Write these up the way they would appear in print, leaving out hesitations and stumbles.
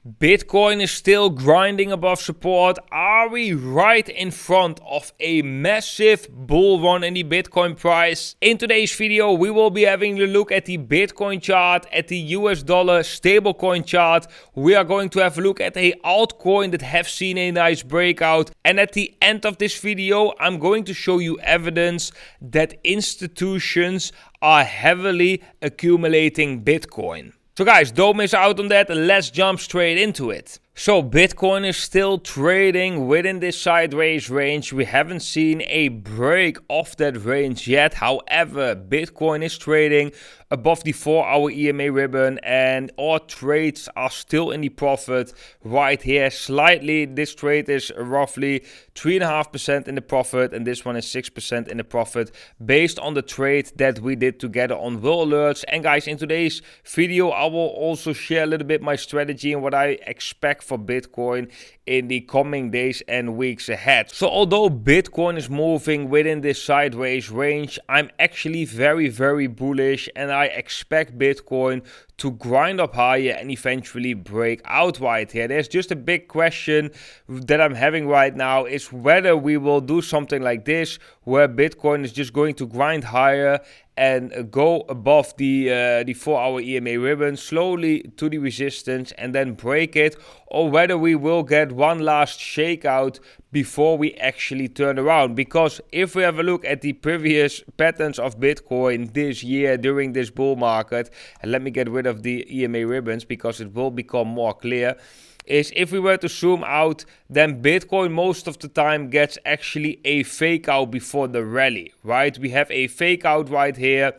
Bitcoin is still grinding above support. Are we right in front of a massive bull run in the Bitcoin price? In today's video, we will be having a look at the Bitcoin chart, at the US dollar stablecoin chart. We are going to have a look at a altcoin that have seen a nice breakout. And at the end of this video, I'm going to show you evidence that institutions are heavily accumulating Bitcoin. So guys, don't miss out on that. Let's jump straight into it. So Bitcoin is still trading within this sideways range. We haven't seen a break of that range yet. However, Bitcoin is trading above the 4-hour EMA ribbon and our trades are still in the profit right here. Slightly, this trade is roughly 3.5% in the profit and this one is 6% in the profit based on the trade that we did together on WhaleAlerts. And guys, in today's video, I will also share a little bit my strategy and what I expect for Bitcoin in the coming days and weeks ahead. So although Bitcoin is moving within this sideways range, I'm actually very bullish and I expect Bitcoin to grind up higher and eventually break out right here. There's just a big question that I'm having right now is whether we will do something like this where Bitcoin is just going to grind higher and go above the 4-hour EMA ribbon slowly to the resistance and then break it, or whether we will get one last shakeout before we actually turn around. Because if we have a look at the previous patterns of Bitcoin this year during this bull market, and let me get rid of the EMA ribbons because it will become more clear, is if we were to zoom out, then Bitcoin most of the time gets actually a fake out before the rally, right? We have a fake out right here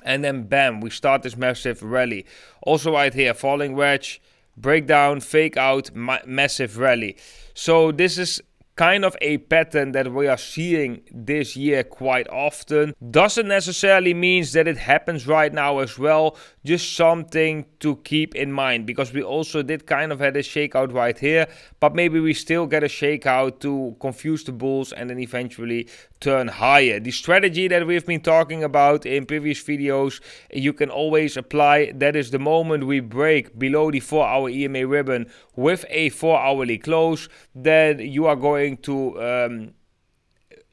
and then bam, we start this massive rally. Also right here, falling wedge, breakdown, fake out, massive rally. So this is kind of a pattern that we are seeing this year quite often. Doesn't necessarily mean that it happens right now as well, just something to keep in mind, because we also did kind of had a shakeout right here, but maybe we still get a shakeout to confuse the bulls and then eventually turn higher. The strategy that we've been talking about in previous videos, you can always apply. That is the moment we break below the 4-hour EMA ribbon with a 4-hourly close, then you are going to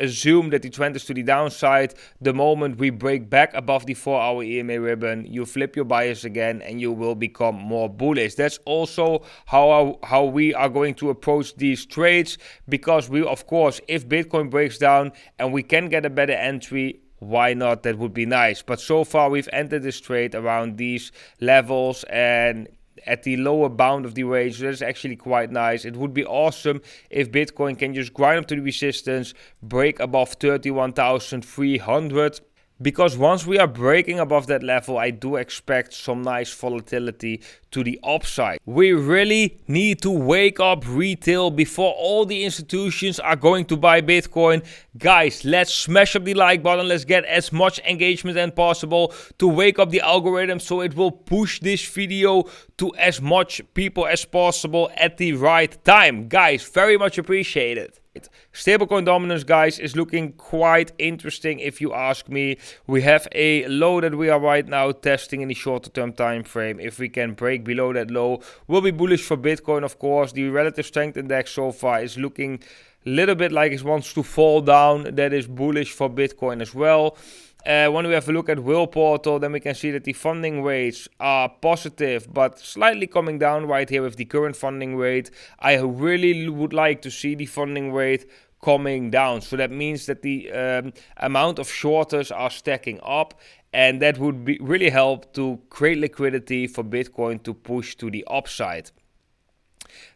assume that the trend is to the downside. The moment we break back above the 4-hour EMA ribbon, you flip your bias again and you will become more bullish. That's also how we are going to approach these trades, because we, of course, if Bitcoin breaks down and we can get a better entry, why not? That would be nice. But so far we've entered this trade around these levels and at the lower bound of the range. So that's actually quite nice. It would be awesome if Bitcoin can just grind up to the resistance, break above 31,300. Because once we are breaking above that level, I do expect some nice volatility to the upside. We really need to wake up retail before all the institutions are going to buy Bitcoin. Guys, let's smash up the like button. Let's get as much engagement as possible to wake up the algorithm so it will push this video to as much people as possible at the right time. Guys, very much appreciated. Stablecoin dominance, guys, is looking quite interesting if you ask me. We have a low that we are right now testing in the shorter term time frame. If we can break below that low, we'll be bullish for Bitcoin, of course. The relative strength index so far is looking a little bit like it wants to fall down. That is bullish for Bitcoin as well. When we have a look at Whale Portal, then we can see that the funding rates are positive, but slightly coming down right here with the current funding rate. I really would like to see the funding rate coming down. So that means that the amount of shorters are stacking up, and that would really help to create liquidity for Bitcoin to push to the upside.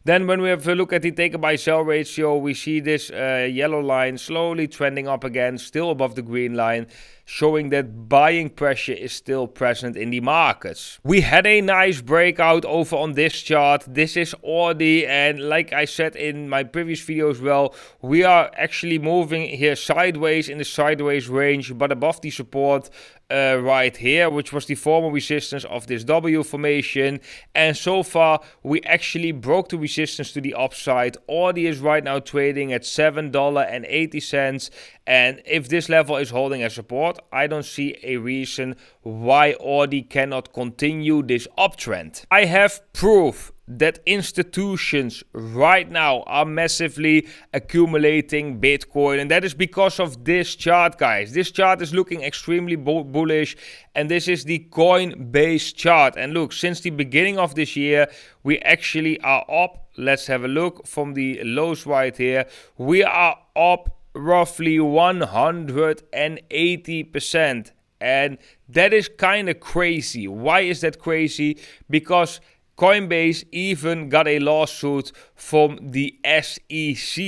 Then when we have a look at the take buy sell ratio, we see this yellow line slowly trending up again, still above the green line, showing that buying pressure is still present in the markets. We had a nice breakout over on this chart. This is ORDI, and like I said in my previous video as well, we are actually moving here sideways in the sideways range, but above the support right here, which was the former resistance of this W formation. And so far, we actually broke the resistance to the upside. ORDI is right now trading at $7.80. And if this level is holding as support, I don't see a reason why ORDI cannot continue this uptrend. I have proof that institutions right now are massively accumulating Bitcoin, and that is because of this chart, guys. This chart is looking extremely bullish, and this is the Coinbase chart. And look, since the beginning of this year, we actually are up. Let's have a look from the lows right here. We are up roughly 180%. And that is kind of crazy. Why is that crazy? Because Coinbase even got a lawsuit from the SEC,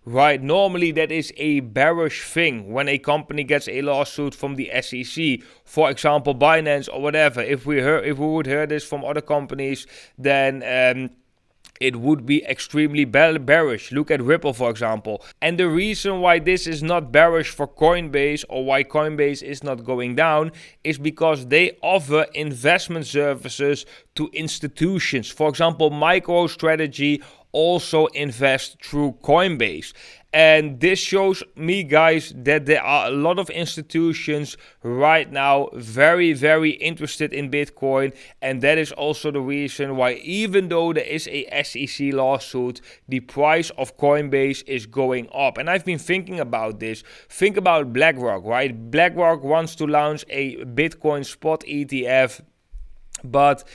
right? Normally that is a bearish thing when a company gets a lawsuit from the SEC. For example, Binance or whatever. If we would hear this from other companies, then it would be extremely bearish. Look at Ripple, for example. And the reason why this is not bearish for Coinbase, or why Coinbase is not going down, is because they offer investment services to institutions. For example, MicroStrategy also invest through Coinbase. And this shows me, guys, that there are a lot of institutions right now very, very interested in Bitcoin. And that is also the reason why, even though there is a SEC lawsuit, the price of Coinbase is going up. And I've been thinking about this. Think about BlackRock, right? BlackRock wants to launch a Bitcoin spot ETF, but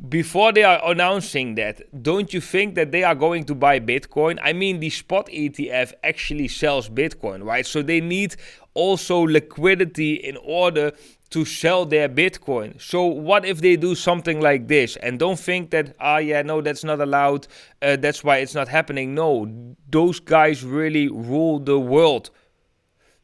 before they are announcing that, don't you think that they are going to buy Bitcoin? I mean, the spot ETF actually sells Bitcoin, right? So they need also liquidity in order to sell their Bitcoin. So what if they do something like this? And don't think that, no, that's not allowed. That's why it's not happening. No, those guys really rule the world.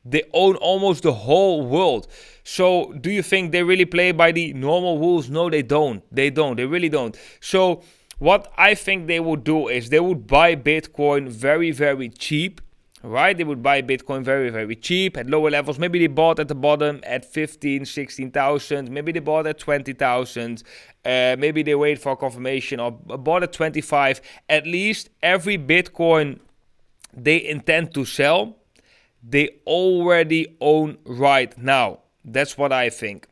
They own almost the whole world. So do you think they really play by the normal rules? No, they don't. They really don't. So what I think they would do is they would buy Bitcoin very, very cheap, right? They would buy Bitcoin very, very cheap at lower levels. Maybe they bought at the bottom at 15, 16,000. Maybe they bought at 20,000. Maybe they wait for confirmation or bought at 25. At least every Bitcoin they intend to sell, they already own right now. That's what I think.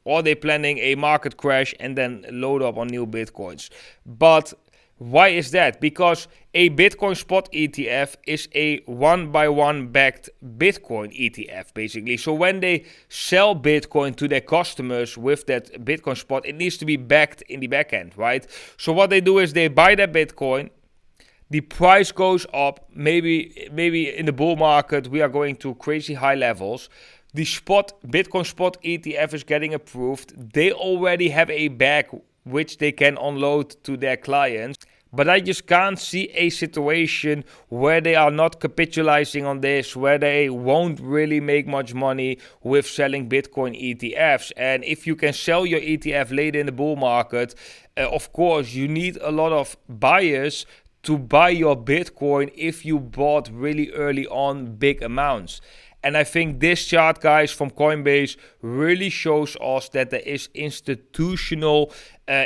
Or they're planning a market crash and then load up on new Bitcoins. But why is that? Because a Bitcoin spot ETF is a one-by-one backed Bitcoin ETF, basically. So when they sell Bitcoin to their customers with that Bitcoin spot, it needs to be backed in the back end, right? So what they do is they buy that Bitcoin. The price goes up. Maybe in the bull market we are going to crazy high levels. The Bitcoin spot ETF is getting approved. They already have a bag which they can unload to their clients. But I just can't see a situation where they are not capitalizing on this, where they won't really make much money with selling Bitcoin ETFs. And if you can sell your ETF later in the bull market, of course, you need a lot of buyers to buy your Bitcoin if you bought really early on big amounts. And I think this chart, guys, from Coinbase really shows us that there is institutional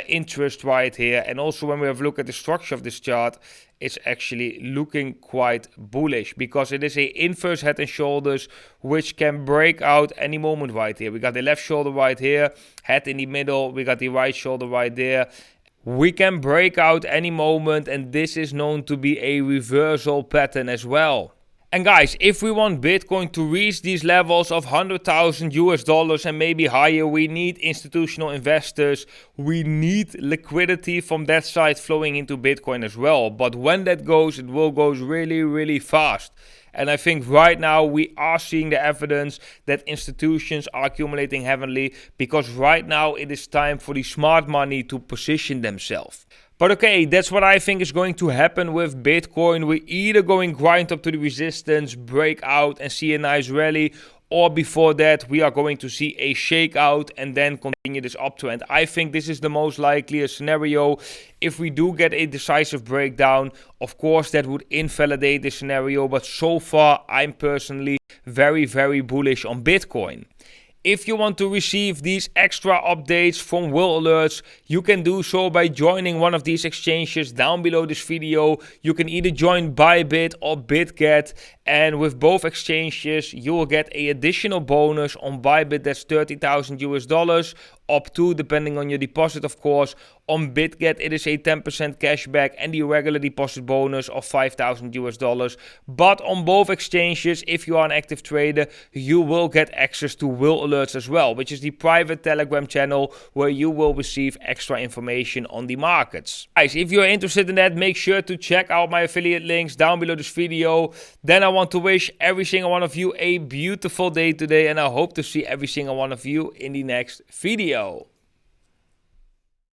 interest right here. And also when we have a look at the structure of this chart, it's actually looking quite bullish because it is a inverse head and shoulders which can break out any moment right here. We got the left shoulder right here, head in the middle, we got the right shoulder right there. We can break out any moment, and this is known to be a reversal pattern as well. And guys, if we want Bitcoin to reach these levels of 100,000 US dollars and maybe higher, we need institutional investors. We need liquidity from that side flowing into Bitcoin as well. But when that goes, it will go really, really fast. And I think right now we are seeing the evidence that institutions are accumulating heavily because right now it is time for the smart money to position themselves. But okay, that's what I think is going to happen with Bitcoin. We're either going grind up to the resistance, break out and see a nice rally, or before that we are going to see a shakeout and then continue this uptrend. I think this is the most likely scenario. If we do get a decisive breakdown, of course that would invalidate the scenario, but so far I'm personally very, very bullish on Bitcoin. If you want to receive these extra updates from WhaleAlerts, you can do so by joining one of these exchanges down below this video. You can either join Bybit or BitGet, and with both exchanges you will get an additional bonus. On Bybit that's 30,000 US dollars. up to, depending on your deposit, of course. On BitGet, it is a 10% cashback and the regular deposit bonus of $5,000. But on both exchanges, if you are an active trader, you will get access to WhaleAlerts as well, which is the private Telegram channel where you will receive extra information on the markets. Guys, if you're interested in that, make sure to check out my affiliate links down below this video. Then I want to wish every single one of you a beautiful day today, and I hope to see every single one of you in the next video.